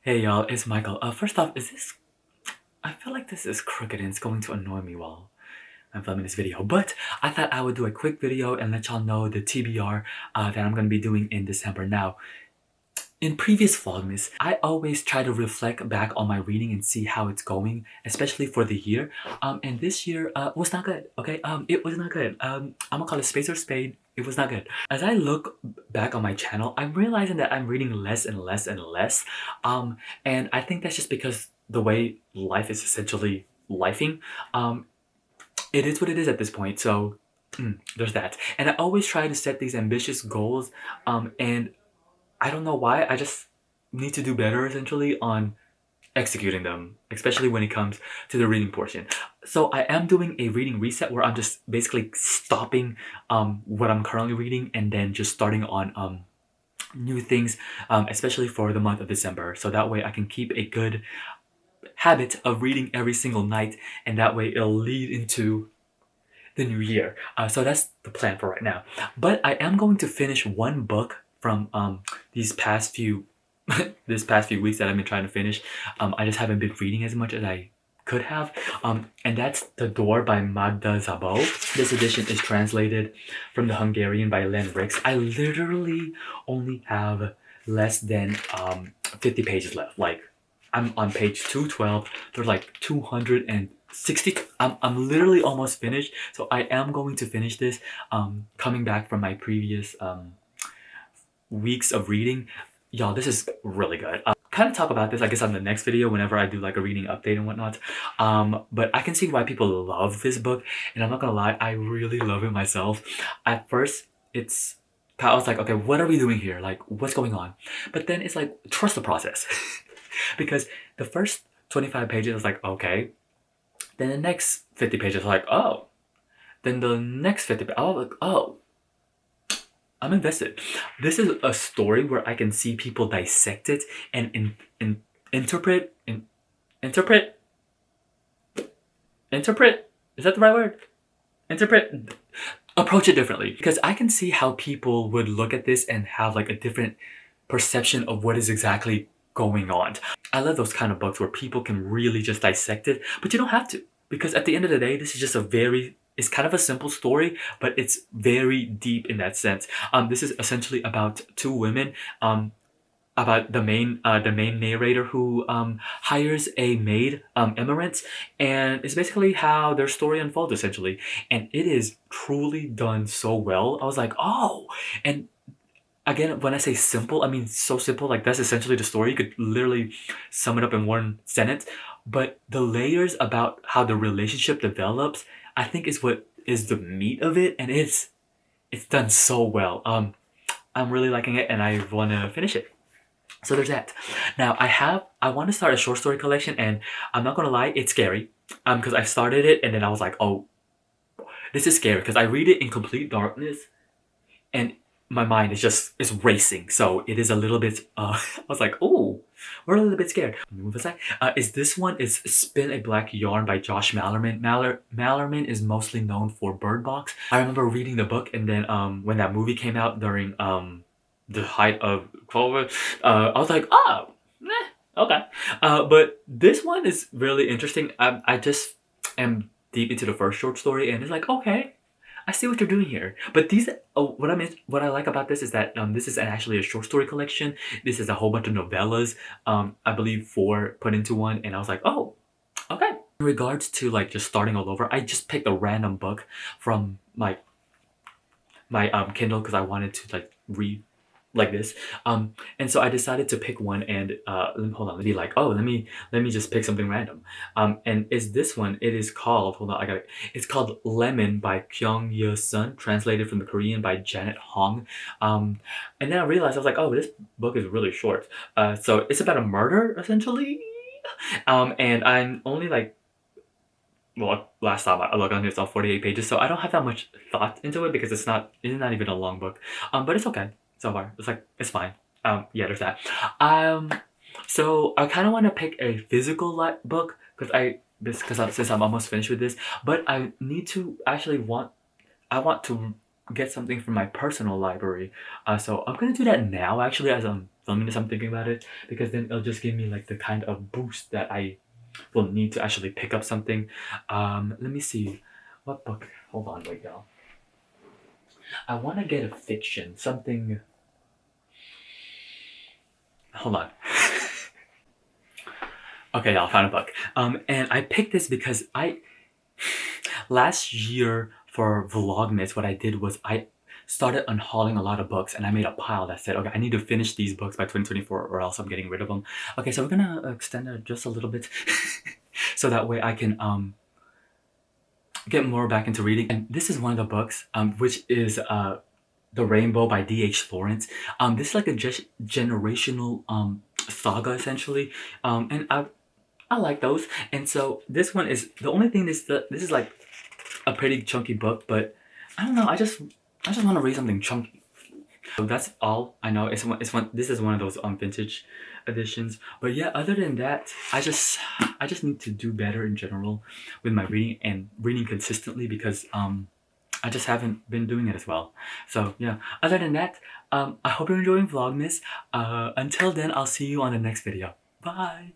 Hey y'all, it's Michael. First off, I feel like this is crooked and it's going to annoy me while I'm filming this video, but I thought I would do a quick video and let y'all know the TBR that I'm going to be doing in December. Now, in previous Vlogmas, I always try to reflect back on my reading and see how it's going, especially for the year. And this year was not good, okay? It was not good. I'm gonna call it spade or spade. It was not good. As I look back on my channel, I'm realizing that I'm reading less and less and less. And I think that's just because the way life is essentially lifing. It is what it is at this point, so there's that. And I always try to set these ambitious goals, and I don't know why, I just need to do better essentially on executing them, especially when it comes to the reading portion. So I am doing a reading reset where I'm just basically stopping what I'm currently reading and then just starting on new things, especially for the month of December. So that way I can keep a good habit of reading every single night, and that way it'll lead into the new year. So that's the plan for right now. But I am going to finish one book from these past few this past few weeks that I've been trying to finish. I just haven't been reading as much as I could have. And that's The Door by Magda Szabó. This edition is translated from the Hungarian by Len Rix. I literally only have less than 50 pages left. Like, I'm on page 212. There's like 260. I'm literally almost finished. So I am going to finish this. Coming back from my previous weeks of reading. Y'all, this is really good. Kind of talk about this, I guess, on the next video whenever I do like a reading update and whatnot. But I can see why people love this book, and I'm not gonna lie, I really love it myself. At first, I was like, okay, what are we doing here? Like, what's going on? But then it's like, trust the process. Because the first 25 pages is like, okay. Then the next 50 pages are like, oh. Then the next 50 pages, like, oh. I'm invested. This is a story where I can see people dissect it and interpret. Is that the right word? Interpret. Approach it differently, because I can see how people would look at this and have like a different perception of what is exactly going on. I love those kind of books where people can really just dissect it, but you don't have to, because at the end of the day, this is just it's kind of a simple story, but it's very deep in that sense. This is essentially about two women, about the main narrator who hires a maid, Emerence, and it's basically how their story unfolds essentially. And it is truly done so well. I was like, oh, and again, when I say simple, I mean so simple, like that's essentially the story. You could literally sum it up in one sentence. But the layers about how the relationship develops, I think is what is the meat of it, and it's done so well. I'm really liking it and I want to finish it. So there's that. Now I want to start a short story collection, and I'm not gonna lie, it's scary. Because I started it and then I was like, oh, this is scary, because I read it in complete darkness and my mind is racing, so it is a little bit I was like, oh, we're a little bit scared. Move aside. Is this one is Spin a Black Yarn by Josh Mallerman. Mallerman is mostly known for Bird Box. I remember reading the book, and then when that movie came out during the height of COVID, I was like, oh, okay. But this one is really interesting. I just am deep into the first short story, and it's like, okay, I see what you're doing here. But these, what I like about this is that this is actually a short story collection. This is a whole bunch of novellas. I believe 4 put into one, and I was like, oh, okay. In regards to like just starting all over, I just picked a random book from my Kindle, because I wanted to like read like this, and so I decided to pick one, and hold on, let me like, oh, let me just pick something random, and is this one. It is called, hold on, I got it. It's called Lemon by Kyung Ye Sun, translated from the Korean by Janet Hong. And then I realized, I was like, oh, this book is really short. So it's about a murder essentially, and I'm only like, well, last time I looked on it, it's all 48 pages, so I don't have that much thought into it, because it's not even a long book, but it's okay so far. It's like, it's fine. Yeah, there's that. So I kind of want to pick a physical book, since I'm almost finished with this, but I need to actually I want to get something from my personal library. So I'm gonna do that now, actually, as I'm filming this, I'm thinking about it, because then it'll just give me like the kind of boost that I will need to actually pick up something. Let me see. What book? Hold on, wait, y'all. I want to get a fiction, something. Hold on. Okay, y'all, found a book. And I picked this because last year for Vlogmas, what I did was I started unhauling a lot of books, and I made a pile that said, okay, I need to finish these books by 2024 or else I'm getting rid of them. Okay, so we're gonna extend it just a little bit so that way I can get more back into reading. And this is one of the books, which is The Rainbow by D.H. Lawrence. This is like a generational saga essentially, and I like those. And so this one is, the only thing is that this is like a pretty chunky book, but I don't know, I just want to read something chunky. So that's all. I know this is one of those vintage editions, but yeah, other than that, I just need to do better in general with my reading and reading consistently, because I just haven't been doing it as well. So yeah, other than that, I hope you're enjoying Vlogmas. Until then, I'll see you on the next video. Bye.